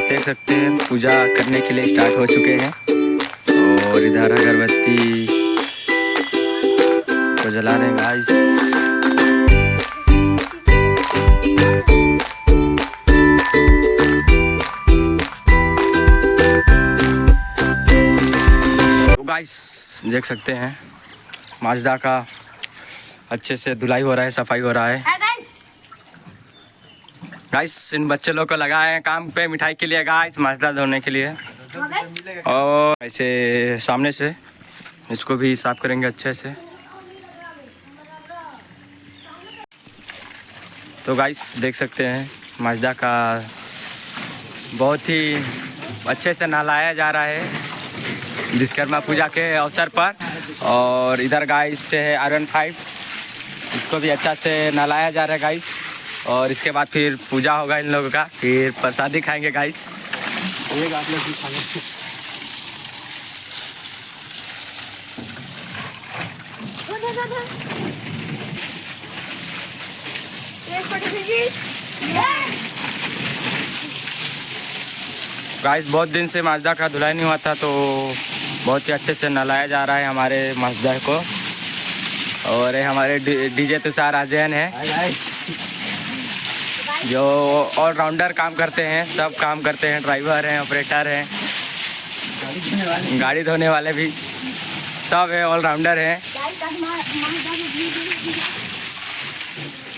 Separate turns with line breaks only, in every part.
देख सकते हैं पूजा करने के लिए स्टार्ट हो चुके हैं और इधर अगरबत्ती को जला रहे हैं गाइस। तो गाइस देख सकते हैं माजदा का अच्छे से धुलाई हो रहा है, सफाई हो रहा है। गाइस इन बच्चे लोग को लगाए हैं काम पे मिठाई के लिए गाइस, माजदा धोने के लिए। और ऐसे सामने से इसको भी साफ करेंगे अच्छे से। तो गाइस देख सकते हैं माजदा का बहुत ही अच्छे से नहलाया जा रहा है विश्वकर्मा पूजा के अवसर पर। और इधर गाइस से है R15, इसको भी अच्छा से नहलाया जा रहा है गाइस। और इसके बाद फिर पूजा होगा इन लोगों का, फिर प्रसादी खाएंगे गाइस। ये आप लोग भी खाएंगे। गाइस बहुत दिन से माजदा का धुलाई नहीं हुआ था, तो बहुत ही अच्छे से नहलाया जा रहा है हमारे माजदा को। और ये हमारे डीजे तुषार आजैन है जो ऑलराउंडर काम करते हैं, सब काम करते हैं, ड्राइवर हैं, ऑपरेटर हैं, गाड़ी धोने वाले भी सब है, ऑलराउंडर हैं।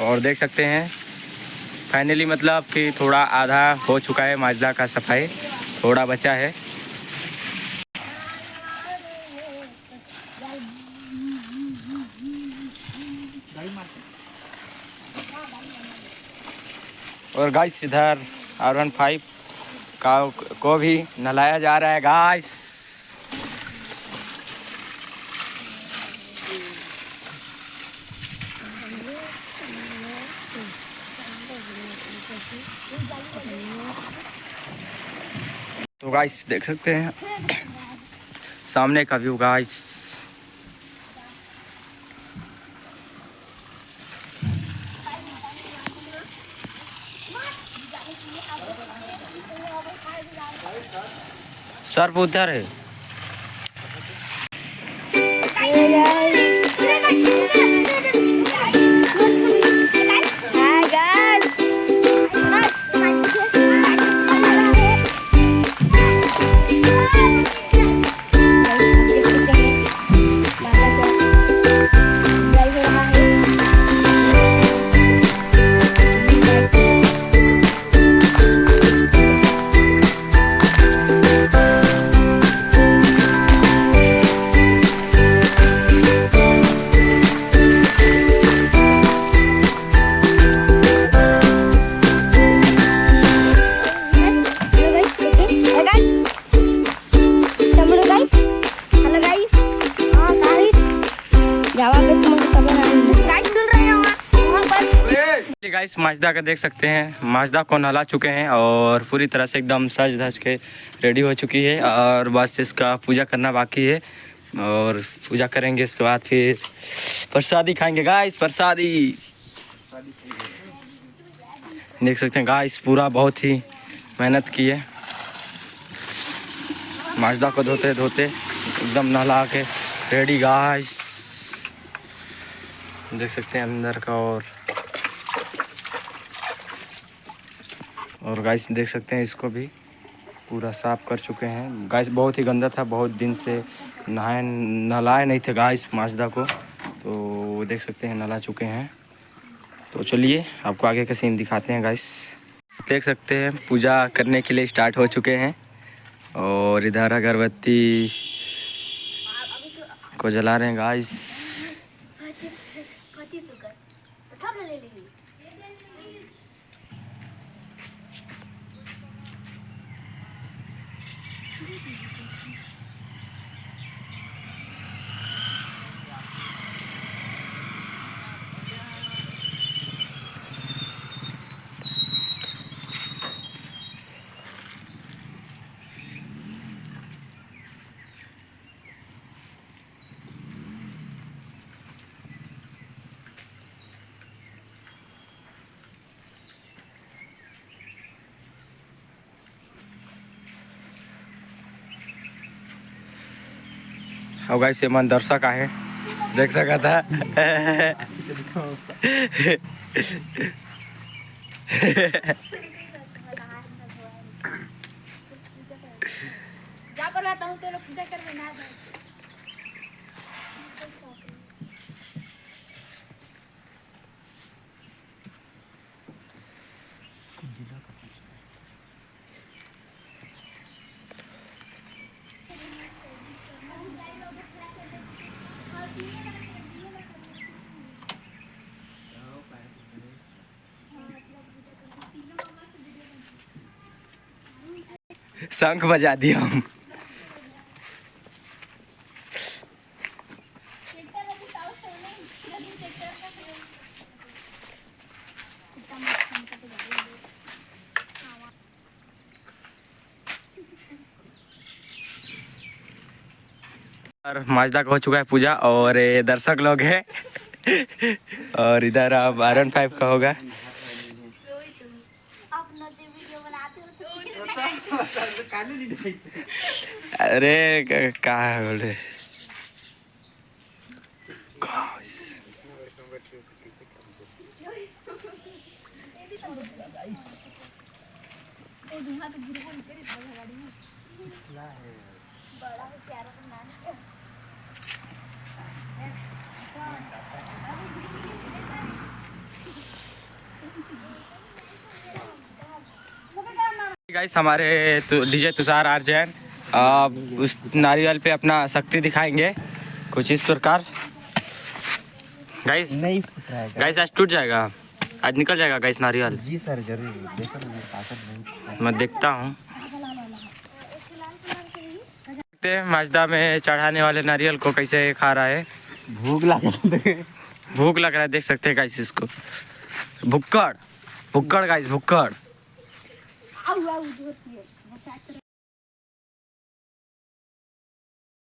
और देख सकते हैं फाइनली मतलब कि थोड़ा आधा हो चुका है माजदा का सफाई, थोड़ा बचा है। और गाइस इधर R15 को भी नहलाया जा रहा है गाइस। तो गाइस देख सकते हैं सामने का व्यू गाइस। सर्फ उधर है। गाइस माजदा का देख सकते हैं, माजदा को नहला चुके हैं और पूरी तरह से एकदम सज धज के रेडी हो चुकी है। और बस इसका पूजा करना बाकी है और पूजा करेंगे, इसके बाद फिर प्रसादी खाएंगे गाइस। प्रसादी देख सकते हैं गाइस, पूरा बहुत ही मेहनत की है माजदा को धोते धोते एकदम नहला के रेडी गाइस। देख सकते हैं अंदर का। और गाइस देख सकते हैं इसको भी पूरा साफ कर चुके हैं गाइस। बहुत ही गंदा था, बहुत दिन से नहलाए नहीं थे गाइस माजदा को, तो देख सकते हैं नहला चुके हैं। तो चलिए आपको आगे का सीन दिखाते हैं गाइस। देख सकते हैं पूजा करने के लिए स्टार्ट हो चुके हैं और इधर अगरबत्ती को जला रहे हैं गाइस। और गाइस ये मन दर्शक आहे देख सका था। शंख बजा दिया हम। और माजदा का हो चुका है पूजा और ये दर्शक लोग हैं। और इधर अब आयरन 5 का होगा। अरे कहा बोले गाइस हमारे डीजे तुषार आर्यन उस नारियल पे अपना शक्ति दिखाएंगे कुछ इस प्रकार। गाइस नहीं गाइस आज टूट जाएगा, आज निकल जाएगा गाइस नारियल। जी सर जरूर मैं देखता हूँ। माजदा में चढ़ाने वाले नारियल को कैसे खा रहा है। भूख लग रहा है देख सकते हैं गाइस इसको। भुक्कड़ गाइस भुक्कड़।